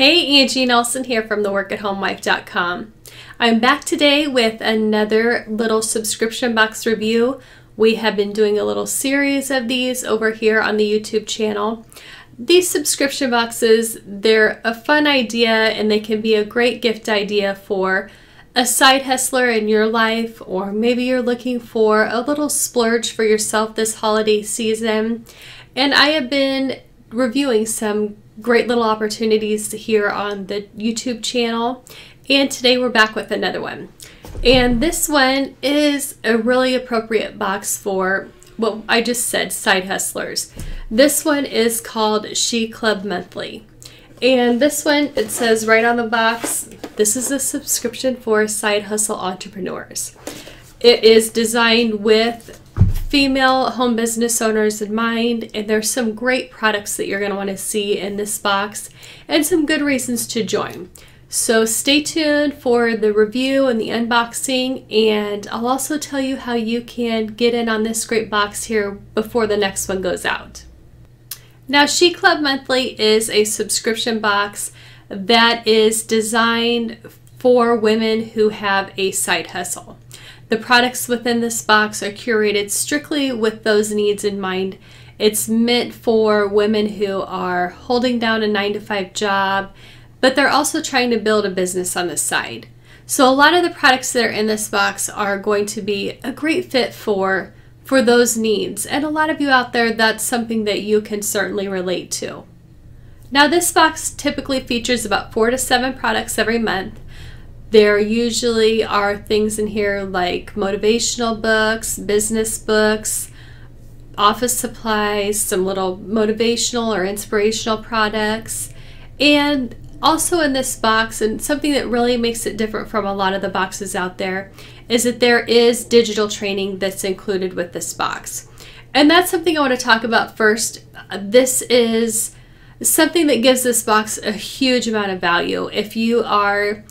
Hey, Angie Nelson here from theworkathomelife.com. I'm back today with another little subscription box review. We have been doing a little series of these over here on the YouTube channel. These subscription boxes, they're a fun idea and they can be a great gift idea for a side hustler in your life, or maybe you're looking for a little splurge for yourself this holiday season. And I have been reviewing some great little opportunities here on the YouTube channel, and today we're back with another one. And this one is a really appropriate box for what I just said, side hustlers. This one is called SheClub Monthly. And this one, it says right on the box, this is a subscription for side hustle entrepreneurs. It is designed with female home business owners in mind, and there's some great products that you're going to want to see in this box and some good reasons to join. So stay tuned for the review and the unboxing, and I'll also tell you how you can get in on this great box here before the next one goes out. Now, SheClub Monthly is a subscription box that is designed for women who have a side hustle. The products within this box are curated strictly with those needs in mind. It's meant for women who are holding down a 9-to-5 job, but they're also trying to build a business on the side. So a lot of the products that are in this box are going to be a great fit for those needs. And a lot of you out there, that's something that you can certainly relate to. Now, this box typically features about 4 to 7 products every month. There usually are things in here like motivational books, business books, office supplies, some little motivational or inspirational products. And also in this box, and something that really makes it different from a lot of the boxes out there, is that there is digital training that's included with this box. And that's something I want to talk about first. This is something that gives this box a huge amount of value. If you are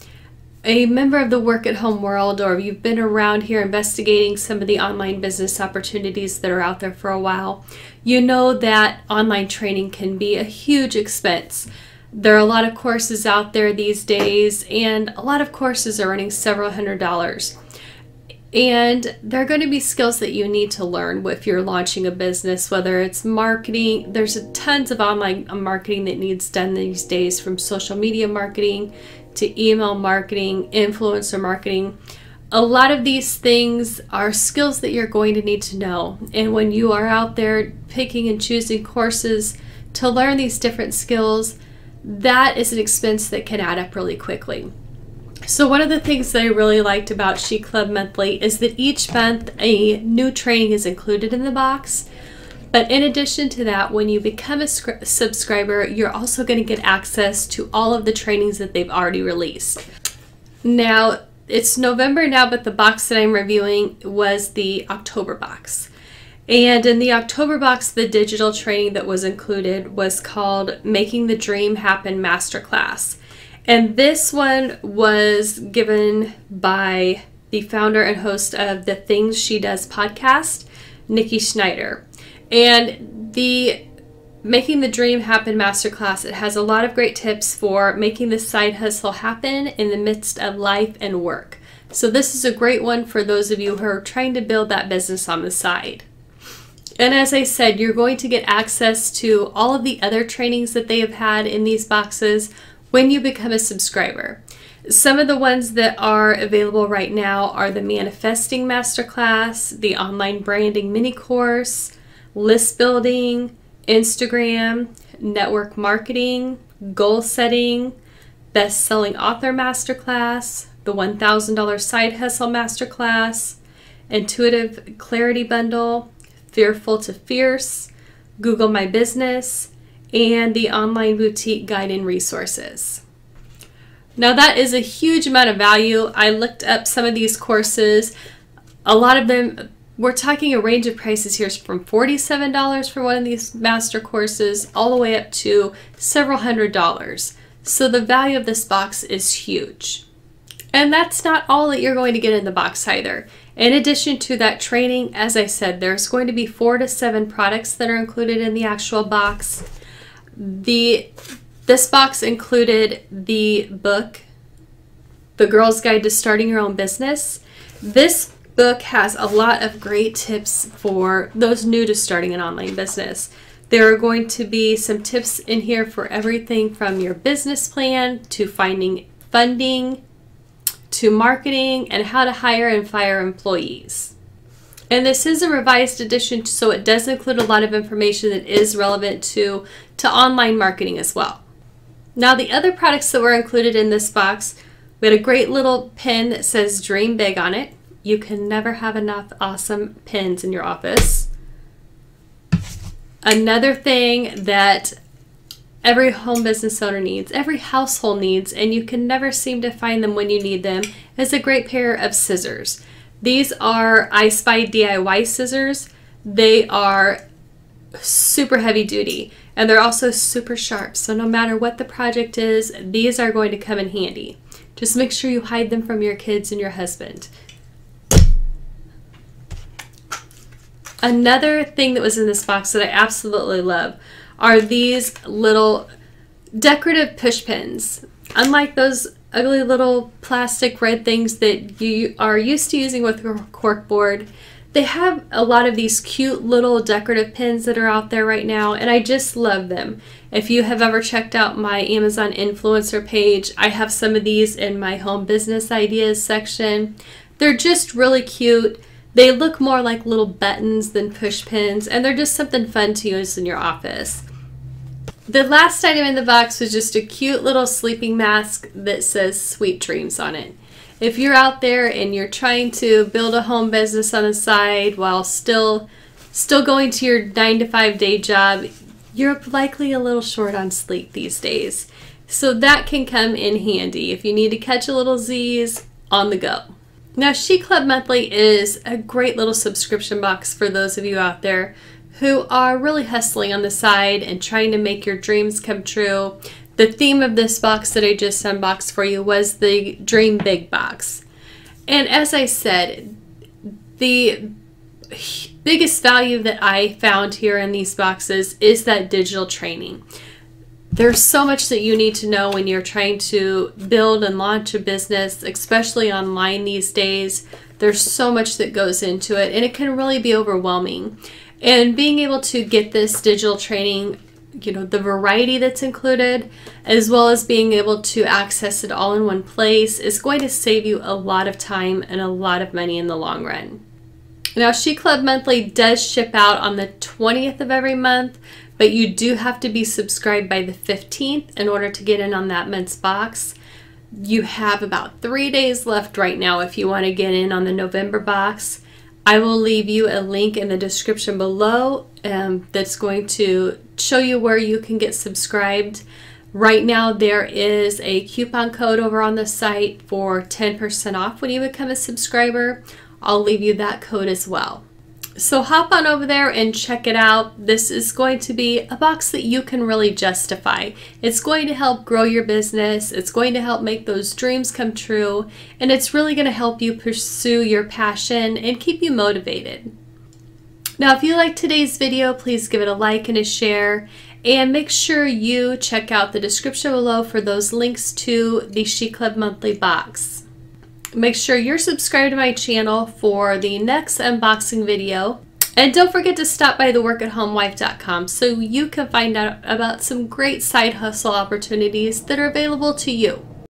a member of the work at home world, or you've been around here investigating some of the online business opportunities that are out there for a while, you know that online training can be a huge expense. There are a lot of courses out there these days, and a lot of courses are running several $100s. And there are going to be skills that you need to learn if you're launching a business, whether it's marketing. There's tons of online marketing that needs done these days, from social media marketing to email marketing, influencer marketing. A lot of these things are skills that you're going to need to know. And when you are out there picking and choosing courses to learn these different skills, that is an expense that can add up really quickly. So one of the things that I really liked about SheClub Monthly is that each month a new training is included in the box. But in addition to that, when you become a subscriber, you're also going to get access to all of the trainings that they've already released. Now, it's November now, but the box that I'm reviewing was the October box. And in the October box, the digital training that was included was called Making the Dream Happen Masterclass. And this one was given by the founder and host of the Things She Does podcast, Nikki Schneider. And the Making the Dream Happen Masterclass, it has a lot of great tips for making the side hustle happen in the midst of life and work. So this is a great one for those of you who are trying to build that business on the side. And as I said, you're going to get access to all of the other trainings that they have had in these boxes when you become a subscriber. Some of the ones that are available right now are the Manifesting Masterclass, the Online Branding Mini Course, List Building, Instagram, Network Marketing, Goal Setting, Best-Selling Author Masterclass, the $1,000 Side Hustle Masterclass, Intuitive Clarity Bundle, Fearful to Fierce, Google My Business, and the Online Boutique Guide and Resources. Now that is a huge amount of value. I looked up some of these courses. A lot of them, we're talking a range of prices here from $47 for one of these master courses all the way up to several $100s. So the value of this box is huge. And that's not all that you're going to get in the box either. In addition to that training, as I said, there's going to be 4 to 7 products that are included in the actual box. The This box included the book, The Girl's Guide to Starting Your Own Business. This book has a lot of great tips for those new to starting an online business. There are going to be some tips in here for everything from your business plan to finding funding to marketing and how to hire and fire employees. And this is a revised edition, so it does include a lot of information that is relevant to online marketing as well. Now, the other products that were included in this box, we had a great little pin that says Dream Big on it. You can never have enough awesome pins in your office. Another thing that every home business owner needs, every household needs, and you can never seem to find them when you need them, is a great pair of scissors. These are I Spy DIY scissors. They are super heavy duty and they're also super sharp. So no matter what the project is, these are going to come in handy. Just make sure you hide them from your kids and your husband. Another thing that was in this box that I absolutely love are these little decorative push pins. Unlike those ugly little plastic red things that you are used to using with corkboard, they have a lot of these cute little decorative pins that are out there right now, and I just love them. If you have ever checked out my Amazon influencer page, I have some of these in my home business ideas section. They're just really cute. They look more like little buttons than push pins, and they're just something fun to use in your office. The last item in the box was just a cute little sleeping mask that says Sweet Dreams on it. If you're out there and you're trying to build a home business on the side while still going to your 9-to-5 day job, you're likely a little short on sleep these days. So that can come in handy if you need to catch a little Z's on the go. Now, SheClub Monthly is a great little subscription box for those of you out there who are really hustling on the side and trying to make your dreams come true. The theme of this box that I just unboxed for you was the Dream Big box. And as I said, the biggest value that I found here in these boxes is that digital training. There's so much that you need to know when you're trying to build and launch a business, especially online these days. There's so much that goes into it, and it can really be overwhelming. And being able to get this digital training, you know, the variety that's included, as well as being able to access it all in one place, is going to save you a lot of time and a lot of money in the long run. Now, SheClub Monthly does ship out on the 20th of every month, but you do have to be subscribed by the 15th in order to get in on that month's box. You have about 3 days left right now if you want to get in on the November box. I will leave you a link in the description below that's going to show you where you can get subscribed. Right now there is a coupon code over on the site for 10% off when you become a subscriber. I'll leave you that code as well. So hop on over there and check it out. This is going to be a box that you can really justify. It's going to help grow your business. It's going to help make those dreams come true. And it's really going to help you pursue your passion and keep you motivated. Now, if you liked today's video, please give it a like and a share. And make sure you check out the description below for those links to the SheClub Monthly box. Make sure you're subscribed to my channel for the next unboxing video. And don't forget to stop by theworkathomewife.com so you can find out about some great side hustle opportunities that are available to you.